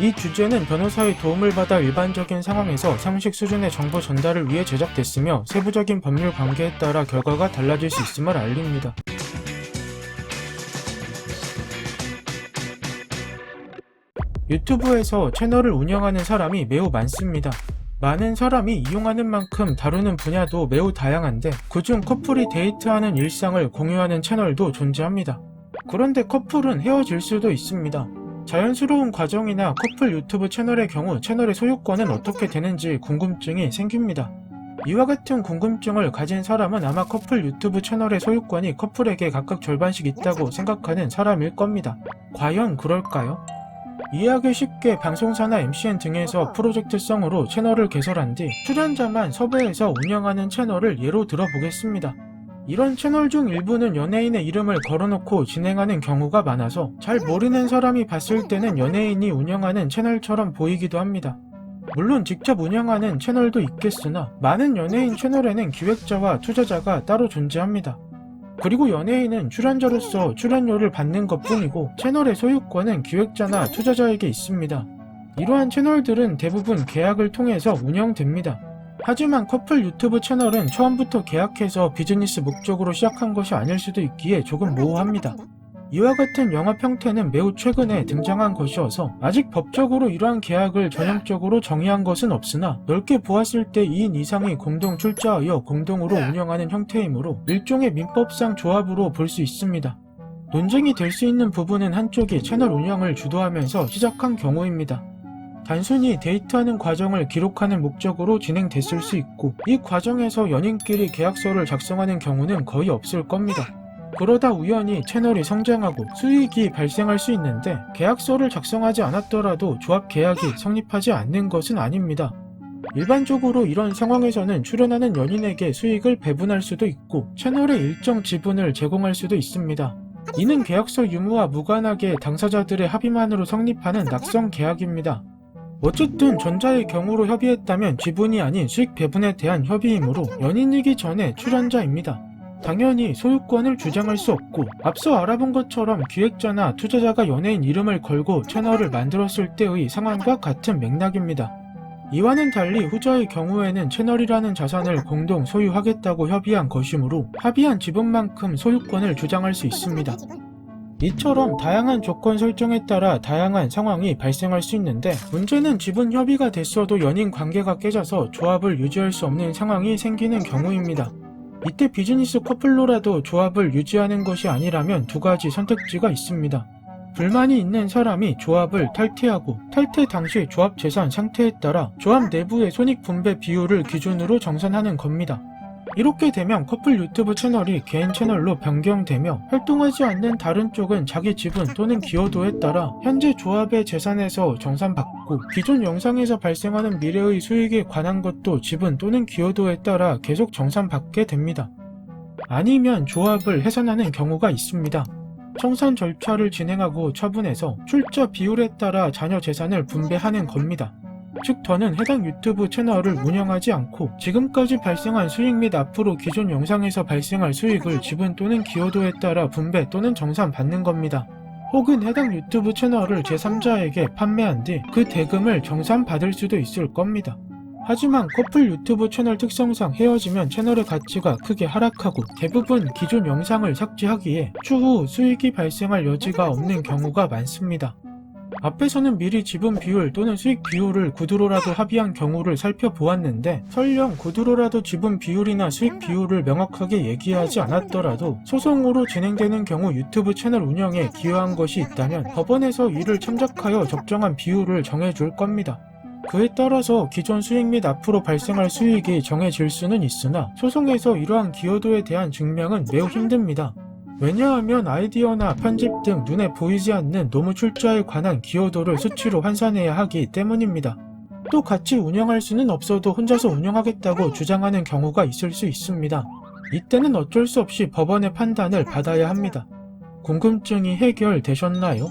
이 주제는 변호사의 도움을 받아 일반적인 상황에서 상식 수준의 정보 전달을 위해 제작됐으며 세부적인 법률 관계에 따라 결과가 달라질 수 있음을 알립니다. 유튜브에서 채널을 운영하는 사람이 매우 많습니다. 많은 사람이 이용하는 만큼 다루는 분야도 매우 다양한데 그중 커플이 데이트하는 일상을 공유하는 채널도 존재합니다. 그런데 커플은 헤어질 수도 있습니다. 자연스러운 과정이나 커플 유튜브 채널의 경우 채널의 소유권은 어떻게 되는지 궁금증이 생깁니다. 이와 같은 궁금증을 가진 사람은 아마 커플 유튜브 채널의 소유권이 커플에게 각각 절반씩 있다고 생각하는 사람일 겁니다. 과연 그럴까요? 이해하기 쉽게 방송사나 MCN 등에서 프로젝트성으로 채널을 개설한 뒤 출연자만 섭외해서 운영하는 채널을 예로 들어보겠습니다. 이런 채널 중 일부는 연예인의 이름을 걸어놓고 진행하는 경우가 많아서 잘 모르는 사람이 봤을 때는 연예인이 운영하는 채널처럼 보이기도 합니다. 물론 직접 운영하는 채널도 있겠으나 많은 연예인 채널에는 기획자와 투자자가 따로 존재합니다. 그리고 연예인은 출연자로서 출연료를 받는 것뿐이고 채널의 소유권은 기획자나 투자자에게 있습니다. 이러한 채널들은 대부분 계약을 통해서 운영됩니다. 하지만 커플 유튜브 채널은 처음부터 계약해서 비즈니스 목적으로 시작한 것이 아닐 수도 있기에 조금 모호합니다. 이와 같은 영업 형태는 매우 최근에 등장한 것이어서 아직 법적으로 이러한 계약을 전형적으로 정의한 것은 없으나 넓게 보았을 때 2인 이상이 공동 출자하여 공동으로 운영하는 형태이므로 일종의 민법상 조합으로 볼 수 있습니다. 논쟁이 될 수 있는 부분은 한쪽이 채널 운영을 주도하면서 시작한 경우입니다. 단순히 데이트하는 과정을 기록하는 목적으로 진행됐을 수 있고 이 과정에서 연인끼리 계약서를 작성하는 경우는 거의 없을 겁니다. 그러다 우연히 채널이 성장하고 수익이 발생할 수 있는데 계약서를 작성하지 않았더라도 조합 계약이 성립하지 않는 것은 아닙니다. 일반적으로 이런 상황에서는 출연하는 연인에게 수익을 배분할 수도 있고 채널의 일정 지분을 제공할 수도 있습니다. 이는 계약서 유무와 무관하게 당사자들의 합의만으로 성립하는 낙성 계약입니다. 어쨌든 전자의 경우로 협의했다면 지분이 아닌 수익 배분에 대한 협의이므로 연인이기 전에 출연자입니다. 당연히 소유권을 주장할 수 없고 앞서 알아본 것처럼 기획자나 투자자가 연예인 이름을 걸고 채널을 만들었을 때의 상황과 같은 맥락입니다. 이와는 달리 후자의 경우에는 채널이라는 자산을 공동 소유하겠다고 협의한 것이므로 합의한 지분만큼 소유권을 주장할 수 있습니다. 이처럼 다양한 조건 설정에 따라 다양한 상황이 발생할 수 있는데 문제는 지분 협의가 됐어도 연인 관계가 깨져서 조합을 유지할 수 없는 상황이 생기는 경우입니다. 이때 비즈니스 커플로라도 조합을 유지하는 것이 아니라면 두 가지 선택지가 있습니다. 불만이 있는 사람이 조합을 탈퇴하고 탈퇴 당시 조합 재산 상태에 따라 조합 내부의 손익 분배 비율을 기준으로 정산하는 겁니다. 이렇게 되면 커플 유튜브 채널이 개인 채널로 변경되며 활동하지 않는 다른 쪽은 자기 지분 또는 기여도에 따라 현재 조합의 재산에서 정산받고 기존 영상에서 발생하는 미래의 수익에 관한 것도 지분 또는 기여도에 따라 계속 정산받게 됩니다. 아니면 조합을 해산하는 경우가 있습니다. 청산 절차를 진행하고 처분해서 출자 비율에 따라 자녀 재산을 분배하는 겁니다. 즉 더는 해당 유튜브 채널을 운영하지 않고 지금까지 발생한 수익 및 앞으로 기존 영상에서 발생할 수익을 지분 또는 기여도에 따라 분배 또는 정산받는 겁니다. 혹은 해당 유튜브 채널을 제3자에게 판매한 뒤 그 대금을 정산받을 수도 있을 겁니다. 하지만 커플 유튜브 채널 특성상 헤어지면 채널의 가치가 크게 하락하고 대부분 기존 영상을 삭제하기에 추후 수익이 발생할 여지가 없는 경우가 많습니다. 앞에서는 미리 지분 비율 또는 수익 비율을 구두로라도 합의한 경우를 살펴보았는데 설령 구두로라도 지분 비율이나 수익 비율을 명확하게 얘기하지 않았더라도 소송으로 진행되는 경우 유튜브 채널 운영에 기여한 것이 있다면 법원에서 이를 참작하여 적정한 비율을 정해줄 겁니다. 그에 따라서 기존 수익 및 앞으로 발생할 수익이 정해질 수는 있으나 소송에서 이러한 기여도에 대한 증명은 매우 힘듭니다. 왜냐하면 아이디어나 편집 등 눈에 보이지 않는 노무 출자에 관한 기여도를 수치로 환산해야 하기 때문입니다. 또 같이 운영할 수는 없어도 혼자서 운영하겠다고 주장하는 경우가 있을 수 있습니다. 이때는 어쩔 수 없이 법원의 판단을 받아야 합니다. 궁금증이 해결되셨나요?